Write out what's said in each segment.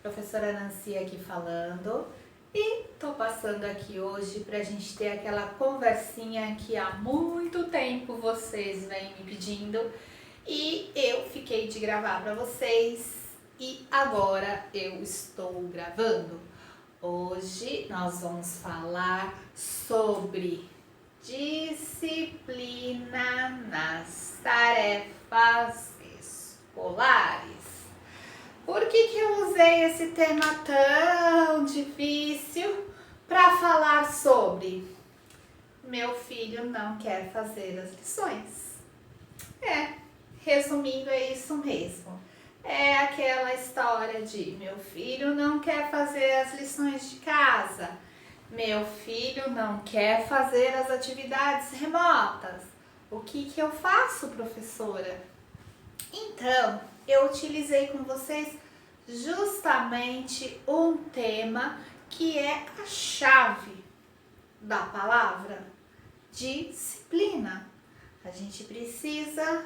Professora Nancy aqui falando e tô passando aqui hoje pra gente ter aquela conversinha que há muito tempo vocês vêm me pedindo e eu fiquei de gravar pra vocês e agora eu estou gravando. Hoje nós vamos falar sobre disciplina nas tarefas escolares. Por que eu usei esse tema tão difícil para falar sobre? Meu filho não quer fazer as lições. Resumindo, é isso mesmo. É aquela história de meu filho não quer fazer as lições de casa, meu filho não quer fazer as atividades remotas. O que eu faço, professora? Então, eu utilizei com vocês justamente um tema que é a chave da palavra disciplina. A gente precisa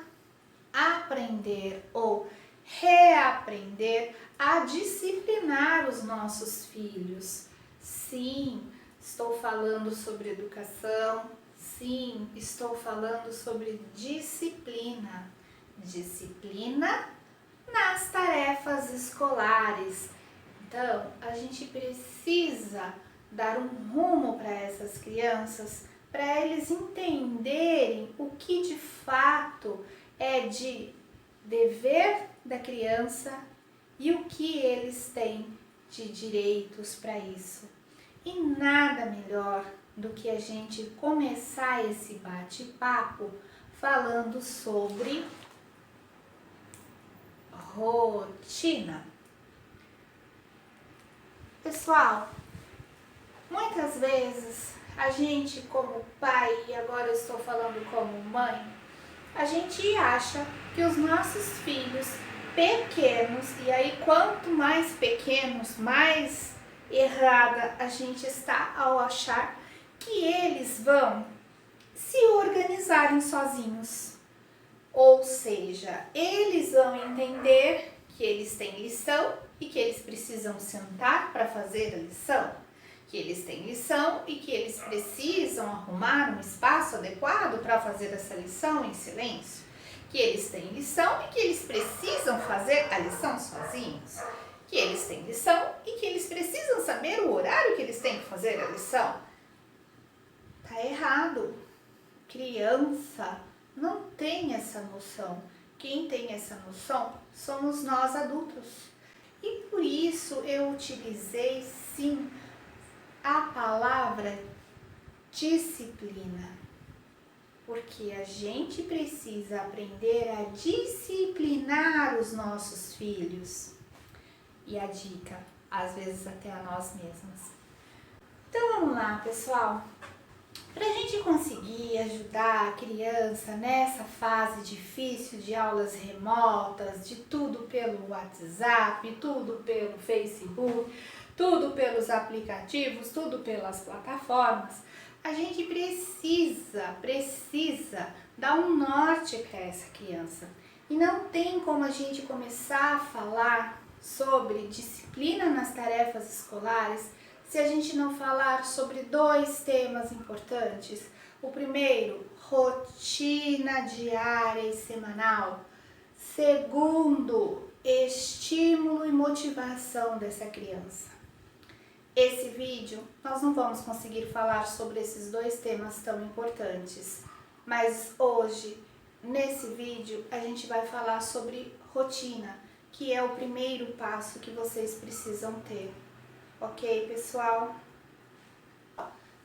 aprender ou reaprender a disciplinar os nossos filhos. Sim, estou falando sobre educação. Sim, estou falando sobre disciplina. Disciplina nas tarefas escolares. Então, a gente precisa dar um rumo para essas crianças, para eles entenderem o que de fato é de dever da criança e o que eles têm de direitos para isso. E nada melhor do que a gente começar esse bate-papo falando sobre rotina. Pessoal, muitas vezes a gente como pai, e agora eu estou falando como mãe, a gente acha que os nossos filhos pequenos, e aí quanto mais pequenos, mais errada a gente está ao achar que eles vão se organizarem sozinhos. Ou seja, eles vão entender que eles têm lição e que eles precisam sentar para fazer a lição, que eles têm lição e que eles precisam arrumar um espaço adequado para fazer essa lição em silêncio, que eles têm lição e que eles precisam fazer a lição sozinhos, que eles têm lição e que eles precisam saber o horário que eles têm que fazer a lição. Tá errado. Criança não tem essa noção. Quem tem essa noção somos nós adultos. E por isso eu utilizei sim a palavra disciplina. Porque a gente precisa aprender a disciplinar os nossos filhos. E a dica, às vezes até a nós mesmas. Então vamos lá, pessoal. Para a gente conseguir ajudar a criança nessa fase difícil de aulas remotas, de tudo pelo WhatsApp, tudo pelo Facebook, tudo pelos aplicativos, tudo pelas plataformas, a gente precisa dar um norte para essa criança. E não tem como a gente começar a falar sobre disciplina nas tarefas escolares se a gente não falar sobre dois temas importantes. O primeiro, rotina diária e semanal. Segundo, estímulo e motivação dessa criança. Esse vídeo, nós não vamos conseguir falar sobre esses dois temas tão importantes, mas hoje, nesse vídeo, a gente vai falar sobre rotina, que é o primeiro passo que vocês precisam ter. Ok, pessoal?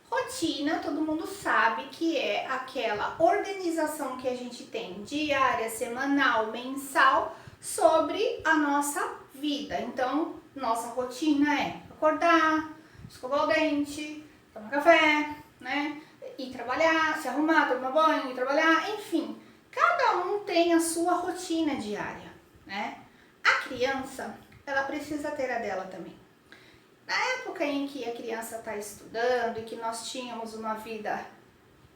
Rotina, todo mundo sabe que é aquela organização que a gente tem diária, semanal, mensal sobre a nossa vida. Então, nossa rotina é acordar, escovar o dente, tomar café, né? Ir trabalhar, se arrumar, tomar banho, ir trabalhar, enfim. Cada um tem a sua rotina diária, né? A criança, ela precisa ter a dela também. Na época em que a criança está estudando e que nós tínhamos uma vida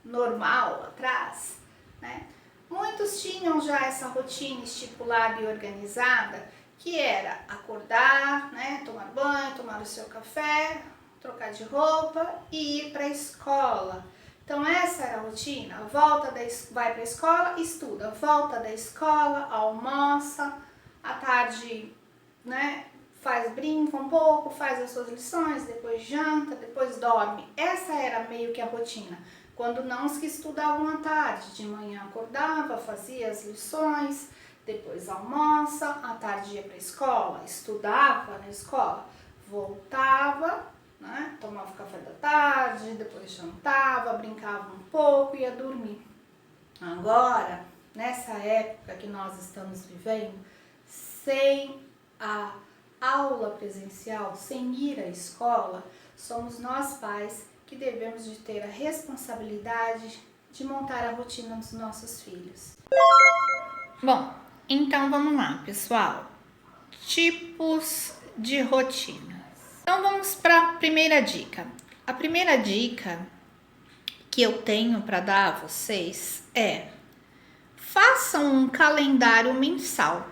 normal atrás, né? Muitos tinham já essa rotina estipulada e organizada que era acordar, né, tomar banho, tomar o seu café, trocar de roupa e ir para a escola. Então essa era a rotina, vai para a escola, estuda, volta da escola, almoça, à tarde, né, brinca um pouco, faz as suas lições, depois janta, depois dorme. Essa era meio que a rotina. Quando não os que estudavam à tarde, de manhã acordava, fazia as lições, depois almoça, à tarde ia para a escola, estudava na escola, voltava, né, tomava o café da tarde, depois jantava, brincava um pouco e ia dormir. Agora, nessa época que nós estamos vivendo, sem a aula presencial, sem ir à escola, somos nós pais que devemos de ter a responsabilidade de montar a rotina dos nossos filhos. Bom, então vamos lá, pessoal. Tipos de rotinas. Então vamos para a primeira dica. A primeira dica que eu tenho para dar a vocês é: façam um calendário mensal.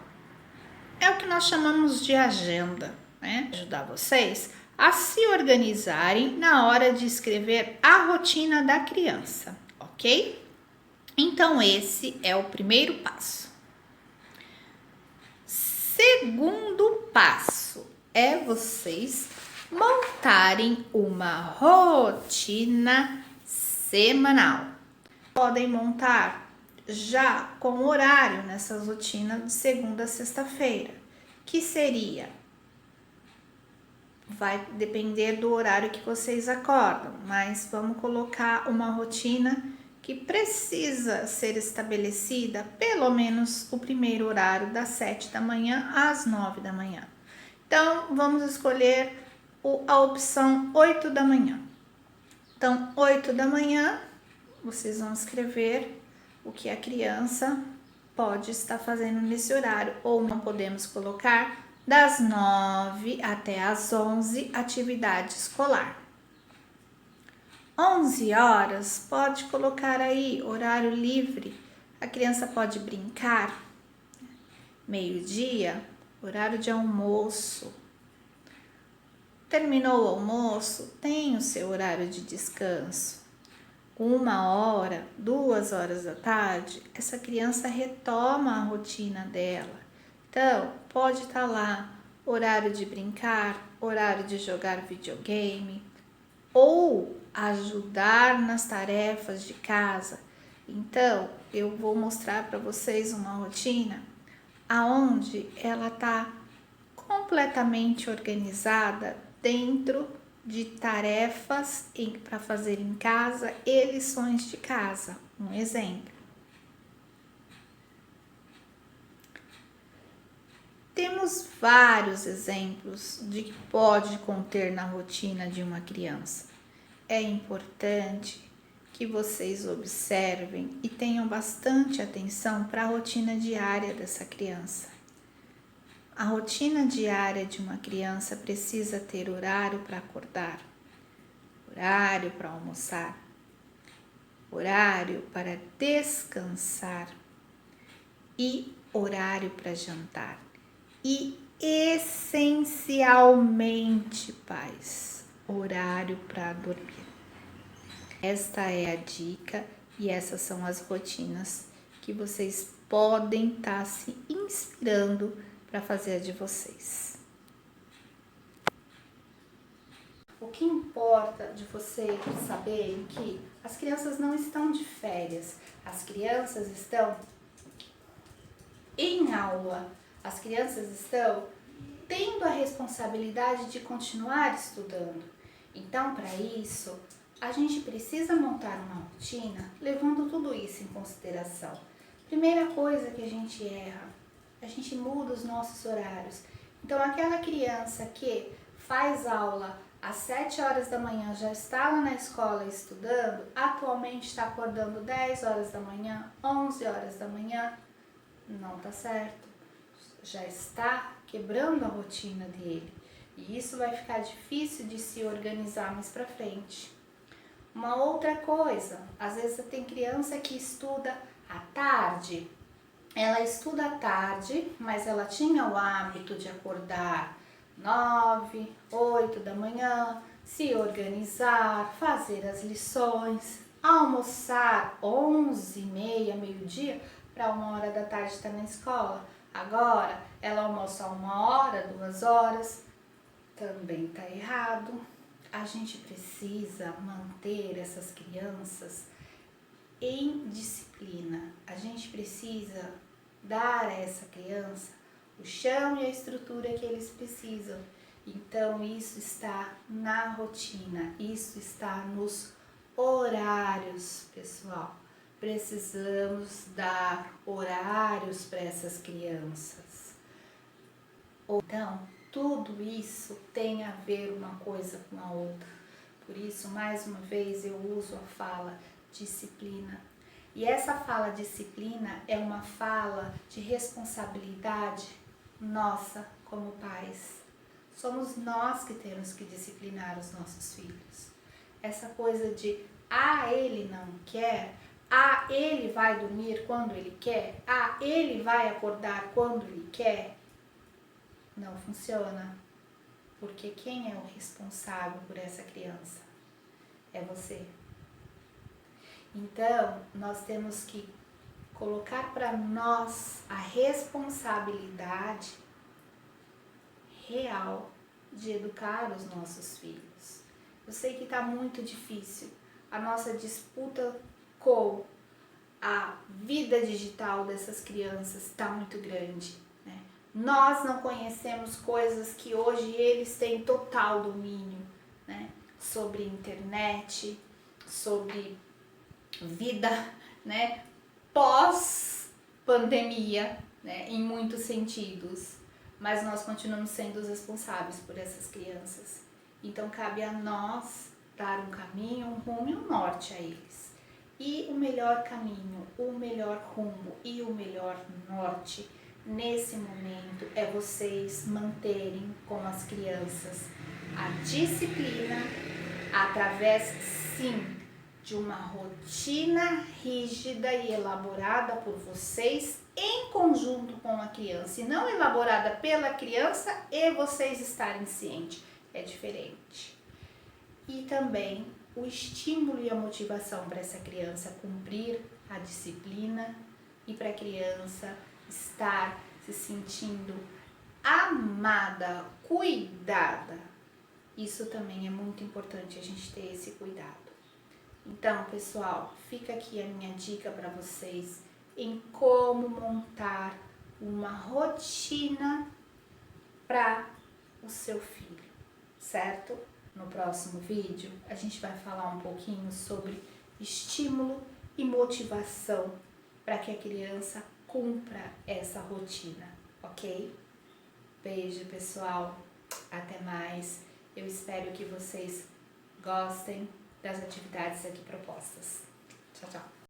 É o que nós chamamos de agenda, né? Ajudar vocês a se organizarem na hora de escrever a rotina da criança, ok? Então esse é o primeiro passo. Segundo passo é vocês montarem uma rotina semanal. Podem montar já com horário nessas rotinas de segunda a sexta-feira, que seria, vai depender do horário que vocês acordam, mas vamos colocar uma rotina que precisa ser estabelecida pelo menos o primeiro horário das 7 da manhã às 9 da manhã. Então, vamos escolher a opção 8 da manhã. Então, 8 da manhã, vocês vão escrever o que a criança pode estar fazendo nesse horário, ou não podemos colocar das 9 até as 11, atividade escolar. 11 horas, pode colocar aí horário livre, a criança pode brincar. Meio-dia, horário de almoço. Terminou o almoço, tem o seu horário de descanso. 1 hora, 2 horas da tarde, essa criança retoma a rotina dela. Então, pode estar lá horário de brincar, horário de jogar videogame, ou ajudar nas tarefas de casa. Então, eu vou mostrar para vocês uma rotina aonde ela está completamente organizada dentro de tarefas para fazer em casa e lições de casa. Um exemplo. Temos vários exemplos de que pode conter na rotina de uma criança. É importante que vocês observem e tenham bastante atenção para a rotina diária dessa criança. A rotina diária de uma criança precisa ter horário para acordar, horário para almoçar, horário para descansar e horário para jantar. E essencialmente, pais, horário para dormir. Esta é a dica e essas são as rotinas que vocês podem estar se inspirando para fazer a de vocês. O que importa de vocês saberem que as crianças não estão de férias, as crianças estão em aula. As crianças estão tendo a responsabilidade de continuar estudando. Então, para isso, a gente precisa montar uma rotina levando tudo isso em consideração. Primeira coisa que a gente erra, a gente muda os nossos horários. Então, aquela criança que faz aula às 7 horas da manhã, já está lá na escola estudando, atualmente está acordando 10 horas da manhã, 11 horas da manhã, não está certo. Já está quebrando a rotina dele e isso vai ficar difícil de se organizar mais para frente. Uma outra coisa, às vezes tem criança que estuda à tarde, ela estuda à tarde, mas ela tinha o hábito de acordar 9, 8 da manhã, se organizar, fazer as lições, almoçar 11h30, meio-dia, para 1 hora da tarde estar na escola. Agora ela almoça 1 hora, 2 horas, também está errado. A gente precisa manter essas crianças em disciplina. A gente precisa dar a essa criança o chão e a estrutura que eles precisam. Então isso está na rotina, isso está nos horários, pessoal. Precisamos dar horários para essas crianças. Então, tudo isso tem a ver uma coisa com a outra. Por isso, mais uma vez, eu uso a fala disciplina. E essa fala disciplina é uma fala de responsabilidade nossa como pais. Somos nós que temos que disciplinar os nossos filhos. Essa coisa de, ele não quer, ele vai dormir quando ele quer, ele vai acordar quando ele quer, não funciona. Porque quem é o responsável por essa criança? É você. Então, nós temos que colocar para nós a responsabilidade real de educar os nossos filhos. Eu sei que está muito difícil. A nossa disputa com a vida digital dessas crianças está muito grande, né? Nós não conhecemos coisas que hoje eles têm total domínio, né? Sobre internet, sobre vida, né? Pós-pandemia, né? Em muitos sentidos. Mas nós continuamos sendo os responsáveis por essas crianças. Então cabe a nós dar um caminho, um rumo e um norte a eles. E o melhor caminho, o melhor rumo e o melhor norte nesse momento é vocês manterem com as crianças a disciplina através, sim, de uma rotina rígida e elaborada por vocês em conjunto com a criança e não elaborada pela criança e vocês estarem cientes. É diferente. E também o estímulo e a motivação para essa criança cumprir a disciplina e para a criança estar se sentindo amada, cuidada. Isso também é muito importante a gente ter esse cuidado. Então, pessoal, fica aqui a minha dica para vocês em como montar uma rotina para o seu filho, certo? No próximo vídeo, a gente vai falar um pouquinho sobre estímulo e motivação para que a criança cumpra essa rotina, ok? Beijo, pessoal. Até mais. Eu espero que vocês gostem das atividades aqui propostas. Tchau, tchau.